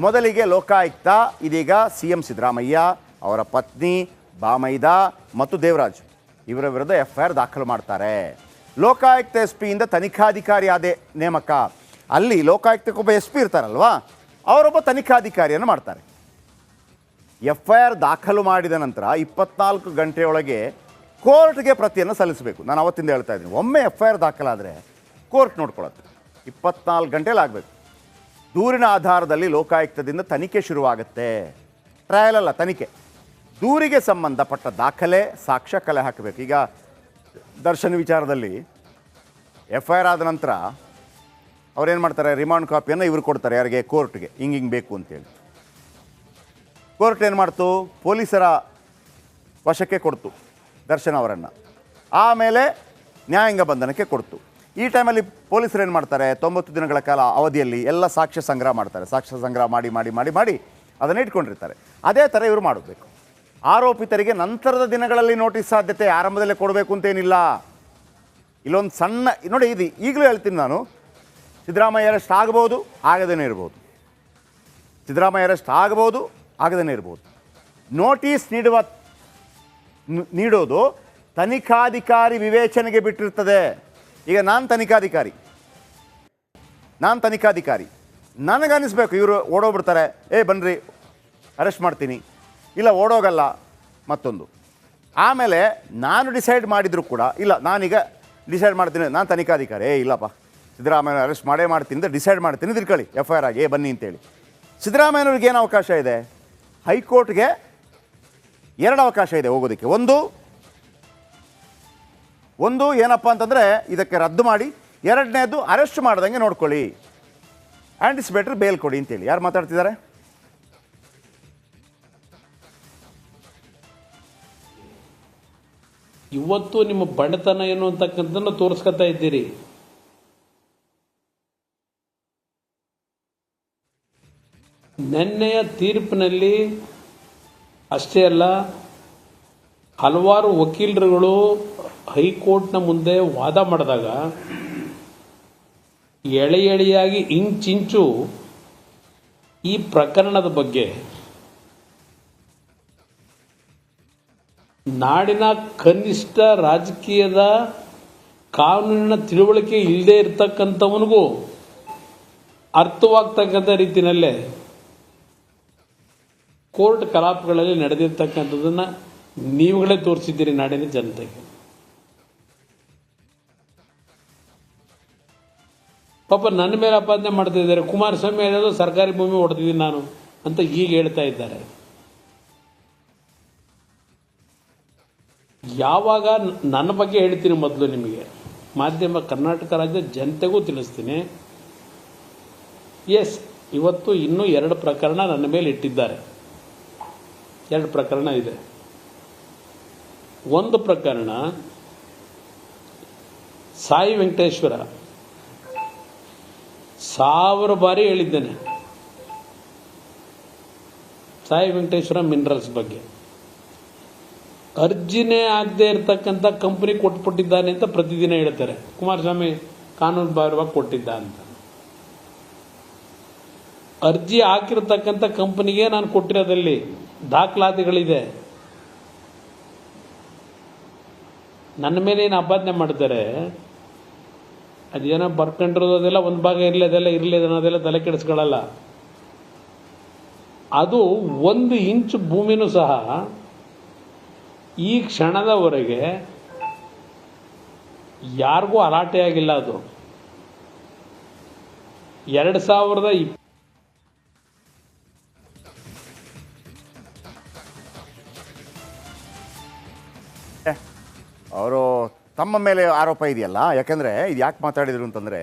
ಮೊದಲಿಗೆ ಲೋಕಾಯುಕ್ತ, ಇದೀಗ ಸಿಎಂ ಸಿದ್ದರಾಮಯ್ಯ ಅವರ ಪತ್ನಿ ಬಾಮೈದ ಮತ್ತು ದೇವರಾಜ್ ಇವರ ವಿರುದ್ಧ ಎಫ್ಐಆರ್ ದಾಖಲು ಮಾಡ್ತಾರೆ. ಲೋಕಾಯುಕ್ತ ಎಸ್ ಪಿಯಿಂದ ತನಿಖಾಧಿಕಾರಿ ಆದ ನೇಮಕ. ಅಲ್ಲಿ ಲೋಕಾಯುಕ್ತಕ್ಕೊಬ್ಬ ಎಸ್ ಪಿ ಇರ್ತಾರಲ್ವಾ, ಅವರೊಬ್ಬ ತನಿಖಾಧಿಕಾರಿಯನ್ನು ಮಾಡ್ತಾರೆ. ಎಫ್ಐಆರ್ ದಾಖಲು ಮಾಡಿದ ನಂತರ 24 ಗಂಟೆಯೊಳಗೆ ಕೋರ್ಟ್ಗೆ ಪ್ರತಿಯನ್ನು ಸಲ್ಲಿಸಬೇಕು. ನಾನು ಅವತ್ತಿಂದ ಹೇಳ್ತಾ ಇದ್ದೀನಿ, ಒಮ್ಮೆ ಎಫ್ಐಆರ್ ದಾಖಲಾದರೆ ಕೋರ್ಟ್ ನೋಡ್ಕೊಳ್ಳುತ್ತೆ. 24 ಗಂಟೆಯಲ್ಲಿ ಆಗಬೇಕು. ದೂರಿನ ಆಧಾರದಲ್ಲಿ ಲೋಕಾಯುಕ್ತದಿಂದ ತನಿಖೆ ಶುರುವಾಗುತ್ತೆ. ಟ್ರಯಲ್ ಅಲ್ಲ, ತನಿಖೆ. ದೂರಿಗೆ ಸಂಬಂಧಪಟ್ಟ ದಾಖಲೆ, ಸಾಕ್ಷ್ಯ ಕಲೆ ಹಾಕಬೇಕು. ಈಗ ದರ್ಶನ್ ವಿಚಾರದಲ್ಲಿ ಎಫ್ಐಆರ್ ಆದ ನಂತರ ಅವ್ರೇನು ಮಾಡ್ತಾರೆ, ರಿಮಾಂಡ್ ಕಾಪಿಯನ್ನು ಇವರು ಕೊಡ್ತಾರೆ. ಯಾರಿಗೆ? ಕೋರ್ಟ್ಗೆ. ಹಿಂಗೆ ಬೇಕು ಅಂತೇಳಿ. ಕೋರ್ಟ್ ಏನು ಮಾಡ್ತು, ಪೊಲೀಸರ ವಶಕ್ಕೆ ಕೊಡ್ತು ದರ್ಶನ್ ಅವರನ್ನು. ಆಮೇಲೆ ನ್ಯಾಯಾಂಗ ಬಂಧನಕ್ಕೆ ಕೊಡ್ತು. ಈ ಟೈಮಲ್ಲಿ ಪೊಲೀಸರು ಏನು ಮಾಡ್ತಾರೆ, 90 ದಿನಗಳ ಕಾಲ ಅವಧಿಯಲ್ಲಿ ಎಲ್ಲ ಸಾಕ್ಷ್ಯ ಸಂಗ್ರಹ ಮಾಡ್ತಾರೆ. ಸಾಕ್ಷ್ಯ ಸಂಗ್ರಹ ಮಾಡಿ ಮಾಡಿ ಮಾಡಿ ಮಾಡಿ ಅದನ್ನು ಇಟ್ಕೊಂಡಿರ್ತಾರೆ. ಅದೇ ಥರ ಇವರು ಮಾಡಬೇಕು. ಆರೋಪಿತರಿಗೆ ನಂತರದ ದಿನಗಳಲ್ಲಿ ನೋಟಿಸ್ ಸಾಧ್ಯತೆ ಆರಂಭದಲ್ಲೇ ಕೊಡಬೇಕು ಅಂತೇನಿಲ್ಲ. ಇಲ್ಲೊಂದು ಸಣ್ಣ ನೋಡಿ, ಇದು ಈಗಲೂ ಹೇಳ್ತೀನಿ ನಾನು, ಸಿದ್ದರಾಮಯ್ಯ ಅರೆಸ್ಟ್ ಆಗ್ಬೋದು, ಆಗದೇ ಇರ್ಬೋದು. ಸಿದ್ದರಾಮಯ್ಯ ಅರೆಸ್ಟ್ ಆಗ್ಬೋದು, ಆಗದೇ ಇರ್ಬೋದು. ನೋಟಿಸ್ ನೀಡೋದು ತನಿಖಾಧಿಕಾರಿ ವಿವೇಚನೆಗೆ ಬಿಟ್ಟಿರ್ತದೆ. ಈಗ ನಾನು ತನಿಖಾಧಿಕಾರಿ, ನನಗನ್ನಿಸ್ಬೇಕು ಇವರು ಓಡೋಗ್ಬಿಡ್ತಾರೆ, ಬನ್ನಿರಿ ಅರೆಸ್ಟ್ ಮಾಡ್ತೀನಿ, ಇಲ್ಲ ಓಡೋಗಲ್ಲ ಮತ್ತೊಂದು. ಆಮೇಲೆ ನಾನು ಡಿಸೈಡ್ ಮಾಡಿದರೂ ಕೂಡ, ಇಲ್ಲ ನಾನೀಗ ಡಿಸೈಡ್ ಮಾಡ್ತೀನಿ, ನಾನು ತನಿಖಾಧಿಕಾರಿ, ಇಲ್ಲಪ್ಪ ಸಿದ್ದರಾಮಯ್ಯ ಅರೆಸ್ಟ್ ಮಾಡೇ ಮಾಡ್ತೀನಿ ಅಂತ ಡಿಸೈಡ್ ಮಾಡ್ತೀನಿ, ತಿಳ್ಕೊಳ್ಳಿ ಎಫ್ಐಆರ್ ಆಗಿ ಬನ್ನಿ ಅಂತೇಳಿ. ಸಿದ್ದರಾಮಯ್ಯನವ್ರಿಗೆ ಏನು ಅವಕಾಶ ಇದೆ? ಹೈಕೋರ್ಟ್ಗೆ 2 ಅವಕಾಶ ಇದೆ ಹೋಗೋದಕ್ಕೆ. ಒಂದು ಏನಪ್ಪ ಅಂತಂದರೆ ಇದಕ್ಕೆ ರದ್ದು ಮಾಡಿ, 2ನೇದು ಅರೆಸ್ಟ್ ಮಾಡ್ದಂಗೆ ನೋಡ್ಕೊಳ್ಳಿ, ಆ್ಯಂಟಿಸಿಪೇಟರಿ ಬೇಲ್ ಕೊಡಿ ಅಂತೇಳಿ. ಯಾರು ಮಾತಾಡ್ತಿದ್ದಾರೆ? ಇವತ್ತು ನಿಮ್ಮ ಬಡತನ ಏನು ಅಂತಕ್ಕಂಥದ್ದನ್ನು ತೋರಿಸ್ಕೊತಾ ಇದ್ದೀರಿ. ನಿನ್ನೆಯ ತೀರ್ಪಿನಲ್ಲಿ ಅಷ್ಟೇ ಅಲ್ಲ, ಹಲವಾರು ವಕೀಲರುಗಳು ಹೈಕೋರ್ಟ್ನ ಮುಂದೆ ವಾದ ಮಾಡಿದಾಗ ಎಳೆಯಾಗಿ ಇಂಚಿಂಚು ಈ ಪ್ರಕರಣದ ಬಗ್ಗೆ ನಾಡಿನ ಕನಿಷ್ಠ ರಾಜಕೀಯದ ಕಾನೂನಿನ ತಿಳುವಳಿಕೆ ಇಲ್ಲದೆ ಇರತಕ್ಕಂಥವನಿಗೂ ಅರ್ಥವಾಗ್ತಕ್ಕಂಥ ರೀತಿಯಲ್ಲೇ ಕೋರ್ಟ್ ಕಲಾಪಗಳಲ್ಲಿ ನಡೆದಿರ್ತಕ್ಕಂಥದ್ದನ್ನು ನೀವುಗಳೇ ತೋರಿಸಿದ್ದೀರಿ ನಾಡಿನ ಜನತೆಗೆ. ಪಾಪ ನನ್ನ ಮೇಲೆ ಆಪಾದನೆ ಮಾಡ್ತಾ ಇದ್ದಾರೆ, ಕುಮಾರಸ್ವಾಮಿ ಹೇಳೋದು ಸರ್ಕಾರಿ ಭೂಮಿ ಹೊಡೆದಿದ್ದೀನಿ ನಾನು ಅಂತ ಈಗ ಹೇಳ್ತಾ ಇದ್ದಾರೆ. ಯಾವಾಗ ನನ್ನ ಬಗ್ಗೆ ಹೇಳ್ತೀನಿ, ಮೊದಲು ನಿಮಗೆ ಮಾಧ್ಯಮ ಕರ್ನಾಟಕ ರಾಜ್ಯದ ಜನತೆಗೂ ತಿಳಿಸ್ತೀನಿ. ಎಸ್, ಇವತ್ತು ಇನ್ನೂ 2 ಪ್ರಕರಣ ನನ್ನ ಮೇಲೆ ಇಟ್ಟಿದ್ದಾರೆ. 2 ಪ್ರಕರಣ ಇದೆ. ಒಂದು ಪ್ರಕರಣ ಸಾಯಿ ವೆಂಕಟೇಶ್ವರ, 1000 ಬಾರಿ ಹೇಳಿದ್ದೇನೆ ಸಾಯಿ ವೆಂಕಟೇಶ್ವರ ಮಿನರಲ್ಸ್ ಬಗ್ಗೆ. ಅರ್ಜಿನೇ ಆಗದೆ ಇರತಕ್ಕಂಥ ಕಂಪನಿ ಕೊಟ್ಬಿಟ್ಟಿದ್ದಾನೆ ಅಂತ ಪ್ರತಿದಿನ ಹೇಳ್ತಾರೆ. ಕುಮಾರಸ್ವಾಮಿ ಕಾನೂನು ಬಾಹಿರವಾಗಿ ಕೊಟ್ಟಿದ್ದ ಅಂತ. ಅರ್ಜಿ ಹಾಕಿರತಕ್ಕಂಥ ಕಂಪನಿಗೆ ನಾನು ಕೊಟ್ಟಿರೋದಲ್ಲಿ ದಾಖಲಾತಿಗಳಿದೆ. ನನ್ನ ಮೇಲೆ ಏನು ಆಪಾದನೆ ಮಾಡ್ತಾರೆ, ಅದೇನೋ ಬರ್ಕೊಂಡಿರೋದೆಲ್ಲ ಒಂದು ಭಾಗ ಇರಲಿ, ಅದೆಲ್ಲ ಇರಲಿ, ಅದೆಲ್ಲ ತಲೆ ಕೆಡಿಸ್ಕೊಳ್ಳಲ್ಲ. ಅದು 1 ಇಂಚು ಭೂಮಿನೂ ಸಹ ಈ ಕ್ಷಣದವರೆಗೆ ಯಾರಿಗೂ ಅಲಾಟೆ ಆಗಿಲ್ಲ. ಅದು 2020 ಅವರು ತಮ್ಮ ಮೇಲೆ ಆರೋಪ ಇದೆಯಲ್ಲ. ಯಾಕೆಂದರೆ ಇದು ಯಾಕೆ ಮಾತಾಡಿದರು ಅಂತಂದರೆ,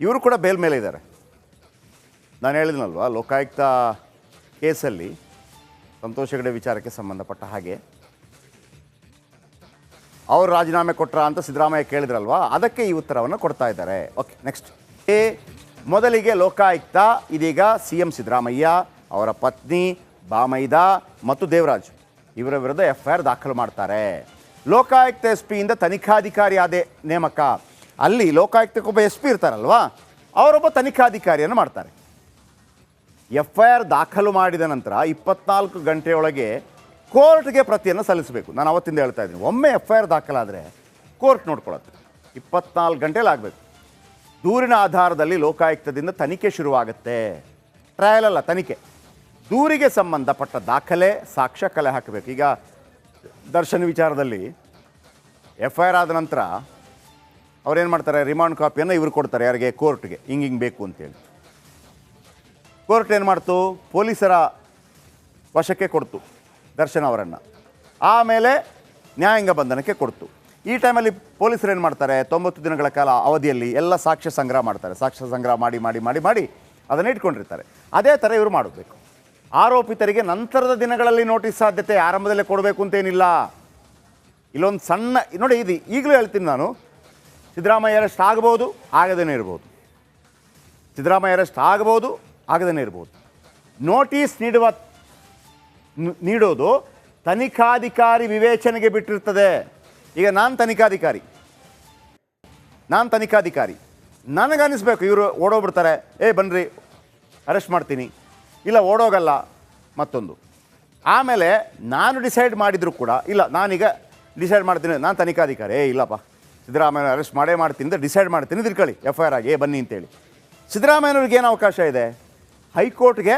ಇವರು ಕೂಡ ಬೇಲ್ ಮೇಲೆ ಇದ್ದಾರೆ. ನಾನು ಹೇಳಿದ್ನಲ್ವ, ಲೋಕಾಯುಕ್ತ ಕೇಸಲ್ಲಿ ಸಂತೋಷ್ ಹೆಗಡೆ ವಿಚಾರಕ್ಕೆ ಸಂಬಂಧಪಟ್ಟ ಹಾಗೆ ಅವರು ರಾಜೀನಾಮೆ ಕೊಟ್ರ ಅಂತ ಸಿದ್ದರಾಮಯ್ಯ ಕೇಳಿದ್ರಲ್ವ, ಅದಕ್ಕೆ ಈ ಉತ್ತರವನ್ನು ಕೊಡ್ತಾ ಇದ್ದಾರೆ. Okay, next. ಮೊದಲಿಗೆ ಲೋಕಾಯುಕ್ತ, ಇದೀಗ ಸಿಎಂ ಸಿದ್ದರಾಮಯ್ಯ ಅವರ ಪತ್ನಿ ಬಾಮೈದ ಮತ್ತು ದೇವರಾಜ್ ಇವರ ವಿರುದ್ಧ ಎಫ್ಐಆರ್ ದಾಖಲು ಮಾಡ್ತಾರೆ. ಲೋಕಾಯುಕ್ತ ಎಸ್ ಪಿಯಿಂದ ತನಿಖಾಧಿಕಾರಿ ಆದ ನೇಮಕ. ಅಲ್ಲಿ ಲೋಕಾಯುಕ್ತಕ್ಕೊಬ್ಬ ಎಸ್ ಪಿ ಇರ್ತಾರಲ್ವಾ, ಅವರೊಬ್ಬ ತನಿಖಾಧಿಕಾರಿಯನ್ನು ಮಾಡ್ತಾರೆ. ಎಫ್ ಐ ಆರ್ ದಾಖಲು ಮಾಡಿದ ನಂತರ 24 ಗಂಟೆಯೊಳಗೆ ಕೋರ್ಟ್ಗೆ ಪ್ರತಿಯನ್ನು ಸಲ್ಲಿಸಬೇಕು. ನಾನು ಅವತ್ತಿಂದ ಹೇಳ್ತಾ ಇದ್ದೀನಿ, ಒಮ್ಮೆ ಎಫ್ ಐ ಆರ್ ದಾಖಲಾದರೆ ಕೋರ್ಟ್ ನೋಡ್ಕೊಳ್ಳುತ್ತೆ. 24 ಗಂಟೆಯಲ್ಲಿ ಆಗಬೇಕು. ದೂರಿನ ಆಧಾರದಲ್ಲಿ ಲೋಕಾಯುಕ್ತದಿಂದ ತನಿಖೆ ಶುರುವಾಗುತ್ತೆ. ಟ್ರಯಲ್ ಅಲ್ಲ, ತನಿಖೆ. ದೂರಿಗೆ ಸಂಬಂಧಪಟ್ಟ ದಾಖಲೆ ಸಾಕ್ಷ್ಯ ಕಲೆ ಹಾಕಬೇಕು. ಈಗ ದರ್ಶನ್ ವಿಚಾರದಲ್ಲಿ ಎಫ್ ಐ ಆರ್ ಆದ ನಂತರ ಅವ್ರೇನು ಮಾಡ್ತಾರೆ, ರಿಮಾಂಡ್ ಕಾಪಿಯನ್ನು ಇವ್ರು ಕೊಡ್ತಾರೆ, ಯಾರಿಗೆ? ಕೋರ್ಟ್ಗೆ. ಹಿಂಗೆ ಬೇಕು ಅಂತೇಳಿ. ಕೋರ್ಟ್ ಏನು ಮಾಡ್ತು, ಪೊಲೀಸರ ವಶಕ್ಕೆ ಕೊಡ್ತು ದರ್ಶನ್ ಅವರನ್ನು. ಆಮೇಲೆ ನ್ಯಾಯಾಂಗ ಬಂಧನಕ್ಕೆ ಕೊಡ್ತು. ಈ ಟೈಮಲ್ಲಿ ಪೊಲೀಸರು ಏನು ಮಾಡ್ತಾರೆ, 90 ದಿನಗಳ ಕಾಲ ಅವಧಿಯಲ್ಲಿ ಎಲ್ಲ ಸಾಕ್ಷ್ಯ ಸಂಗ್ರಹ ಮಾಡ್ತಾರೆ. ಸಾಕ್ಷ್ಯ ಸಂಗ್ರಹ ಮಾಡಿ ಮಾಡಿ ಮಾಡಿ ಮಾಡಿ ಅದನ್ನು ಇಟ್ಕೊಂಡಿರ್ತಾರೆ. ಅದೇ ಥರ ಇವರು ಮಾಡಬೇಕು. ಆರೋಪಿತರಿಗೆ ನಂತರದ ದಿನಗಳಲ್ಲಿ ನೋಟಿಸ್ ಸಾಧ್ಯತೆ ಆರಂಭದಲ್ಲೇ ಕೊಡಬೇಕು ಅಂತೇನಿಲ್ಲ. ಇಲ್ಲೊಂದು ಸಣ್ಣ ನೋಡಿ, ಇದು ಈಗಲೂ ಹೇಳ್ತೀನಿ ನಾನು, ಸಿದ್ದರಾಮಯ್ಯ ಅರೆಸ್ಟ್ ಆಗ್ಬೋದು, ಆಗದೇ ಇರ್ಬೋದು. ಸಿದ್ದರಾಮಯ್ಯ ಅರೆಸ್ಟ್ ಆಗ್ಬೋದು, ಆಗದೇ ಇರ್ಬೋದು. ನೋಟಿಸ್ ನೀಡೋದು ತನಿಖಾಧಿಕಾರಿ ವಿವೇಚನೆಗೆ ಬಿಟ್ಟಿರ್ತದೆ. ಈಗ ನಾನು ತನಿಖಾಧಿಕಾರಿ, ನನಗನ್ನಿಸ್ಬೇಕು ಇವರು ಓಡೋಗ್ಬಿಡ್ತಾರೆ, ಬನ್ನಿರಿ ಅರೆಸ್ಟ್ ಮಾಡ್ತೀನಿ, ಇಲ್ಲ ಓಡೋಗಲ್ಲ ಮತ್ತೊಂದು. ಆಮೇಲೆ ನಾನು ಡಿಸೈಡ್ ಮಾಡಿದರೂ ಕೂಡ, ಇಲ್ಲ ನಾನೀಗ ಡಿಸೈಡ್ ಮಾಡ್ತೀನಿ, ನಾನು ತನಿಖಾಧಿಕಾರಿ, ಇಲ್ಲಪ್ಪ ಸಿದ್ದರಾಮಯ್ಯ ಅರೆಸ್ಟ್ ಮಾಡೇ ಮಾಡ್ತೀನಿ ಅಂತ ಡಿಸೈಡ್ ಮಾಡ್ತೀನಿ, ತಿಳ್ಕೊಳ್ಳಿ ಎಫ್ ಐ ಆರ್ ಆಗಿ ಬನ್ನಿ ಅಂತೇಳಿ. ಸಿದ್ದರಾಮಯ್ಯನವ್ರಿಗೆ ಏನು ಅವಕಾಶ ಇದೆ? ಹೈಕೋರ್ಟ್ಗೆ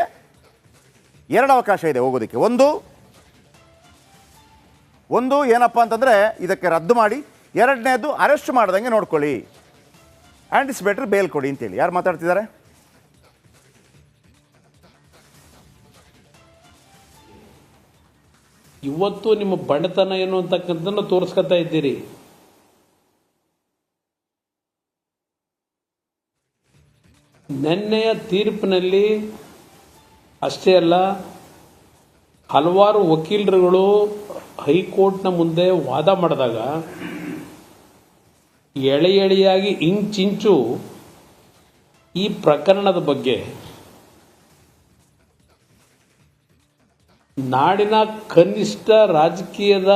2 ಅವಕಾಶ ಇದೆ ಹೋಗೋದಕ್ಕೆ. ಒಂದು ಏನಪ್ಪ ಅಂತಂದರೆ ಇದಕ್ಕೆ ರದ್ದು ಮಾಡಿ, 2ನೇದು ಅರೆಸ್ಟ್ ಮಾಡ್ದಂಗೆ ನೋಡ್ಕೊಳ್ಳಿ, ಆ್ಯಂಟಿಸಿಪೇಟರಿ ಬೇಲ್ ಕೊಡಿ ಅಂತೇಳಿ. ಯಾರು ಮಾತಾಡ್ತಿದ್ದಾರೆ? ಇವತ್ತು ನಿಮ್ಮ ಬಡತನ ಏನು ಅಂತಕ್ಕಂಥದ್ದನ್ನು ತೋರಿಸ್ಕೊತಾ ಇದ್ದೀರಿ. ನಿನ್ನೆಯ ತೀರ್ಪಿನಲ್ಲಿ ಅಷ್ಟೇ ಅಲ್ಲ, ಹಲವಾರು ವಕೀಲರುಗಳು ಹೈಕೋರ್ಟ್ನ ಮುಂದೆ ವಾದ ಮಾಡಿದಾಗ ಎಳೆಯಾಗಿ ಇಂಚಿಂಚು ಈ ಪ್ರಕರಣದ ಬಗ್ಗೆ ನಾಡಿನ ಕನಿಷ್ಠ ರಾಜಕೀಯದ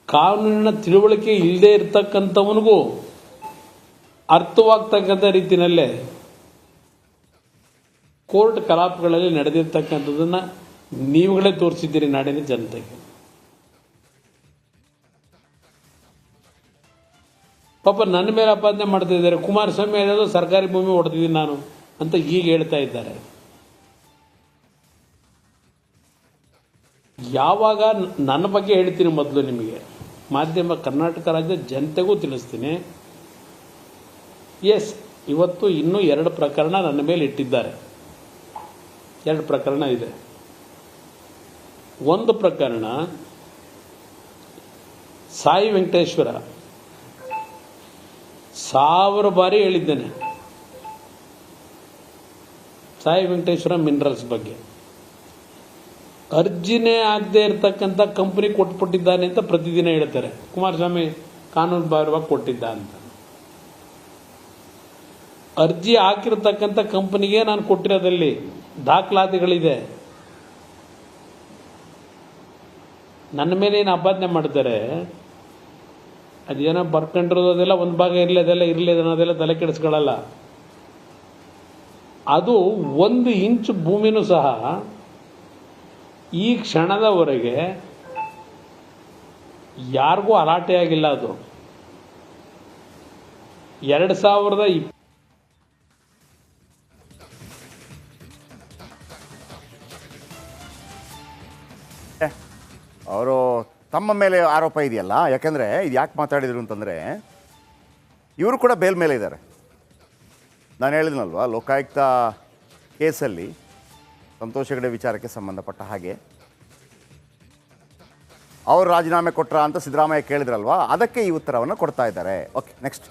ಕಾನೂನಿನ ತಿಳುವಳಿಕೆ ಇಲ್ಲದೆ ಇರತಕ್ಕಂಥವನಿಗೂ ಅರ್ಥವಾಗ್ತಕ್ಕಂಥ ರೀತಿಯಲ್ಲೇ ಕೋರ್ಟ್ ಕಲಾಪಗಳಲ್ಲಿ ನಡೆದಿರ್ತಕ್ಕಂಥದ್ದನ್ನು ನೀವುಗಳೇ ತೋರಿಸಿದ್ದೀರಿ ನಾಡಿನ ಜನತೆಗೆ. ಪಾಪ ನನ್ನ ಮೇಲೆ ಆಪಾದನೆ ಮಾಡ್ತಾ ಇದ್ದಾರೆ, ಕುಮಾರಸ್ವಾಮಿ ಹೇಳೋದು ಸರ್ಕಾರಿ ಭೂಮಿ ಹೊಡೆದಿದ್ದೀನಿ ನಾನು ಅಂತ ಈಗ ಹೇಳ್ತಾ ಇದ್ದಾರೆ. ಯಾವಾಗ ನನ್ನ ಬಗ್ಗೆ ಹೇಳ್ತೀನಿ, ಮೊದಲು ನಿಮಗೆ ಮಾಧ್ಯಮ ಕರ್ನಾಟಕ ರಾಜ್ಯ ಜನತೆಗೂ ತಿಳಿಸ್ತೀನಿ. ಎಸ್, ಇವತ್ತು ಇನ್ನೂ 2 ಪ್ರಕರಣ ನನ್ನ ಮೇಲೆ ಇಟ್ಟಿದ್ದಾರೆ. 2 ಪ್ರಕರಣ ಇದೆ. ಒಂದು ಪ್ರಕರಣ ಸಾಯಿ ವೆಂಕಟೇಶ್ವರ, 1000 ಬಾರಿ ಹೇಳಿದ್ದೇನೆ ಸಾಯಿ ವೆಂಕಟೇಶ್ವರ ಮಿನರಲ್ಸ್ ಬಗ್ಗೆ. ಅರ್ಜಿನೇ ಆಗದೆ ಇರತಕ್ಕಂಥ ಕಂಪನಿ ಕೊಟ್ಬಿಟ್ಟಿದ್ದಾನೆ ಅಂತ ಪ್ರತಿದಿನ ಹೇಳ್ತಾರೆ. ಕುಮಾರಸ್ವಾಮಿ ಕಾನೂನು ಬಾಹಿರವಾಗಿ ಕೊಟ್ಟಿದ್ದ ಅಂತ. ಅರ್ಜಿ ಹಾಕಿರ್ತಕ್ಕಂಥ ಕಂಪನಿಗೆ ನಾನು ಕೊಟ್ಟಿರೋದಲ್ಲಿ ದಾಖಲಾತಿಗಳಿದೆ. ನನ್ನ ಮೇಲೆ ಏನು ಆಪಾದನೆ ಮಾಡ್ತಾರೆ, ಅದೇನೋ ಬರ್ಕೊಂಡಿರೋದೆಲ್ಲ ಒಂದು ಭಾಗ ಇರಲಿ, ಅದೆಲ್ಲ ಇರಲಿ, ಅನ್ನೋದೆಲ್ಲ ತಲೆ ಕೆಡಿಸ್ಕೊಳ್ಳಲ್ಲ. ಅದು 1 ಇಂಚು ಭೂಮಿನೂ ಸಹ ಈ ಕ್ಷಣದವರೆಗೆ ಯಾರಿಗೂ ಅಲಾಟೆ ಆಗಿಲ್ಲ. ಅದು 2020 ಅವರು ತಮ್ಮ ಮೇಲೆ ಆರೋಪ ಇದೆಯಲ್ಲ. ಯಾಕೆಂದರೆ ಇದು ಯಾಕೆ ಮಾತಾಡಿದರು ಅಂತಂದರೆ, ಇವರು ಕೂಡ ಬೇಲ್ ಮೇಲೆ ಇದ್ದಾರೆ. ನಾನು ಹೇಳಿದ್ನಲ್ವ, ಲೋಕಾಯುಕ್ತ ಕೇಸಲ್ಲಿ ಸಂತೋಷ್ ಹೆಗಡೆ ವಿಚಾರಕ್ಕೆ ಸಂಬಂಧಪಟ್ಟ ಹಾಗೆ ಅವರು ರಾಜೀನಾಮೆ ಕೊಟ್ರಾ ಅಂತ ಸಿದ್ದರಾಮಯ್ಯ ಕೇಳಿದ್ರಲ್ವ, ಅದಕ್ಕೆ ಈ ಉತ್ತರವನ್ನು ಕೊಡ್ತಾ ಇದ್ದಾರೆ. Okay, next.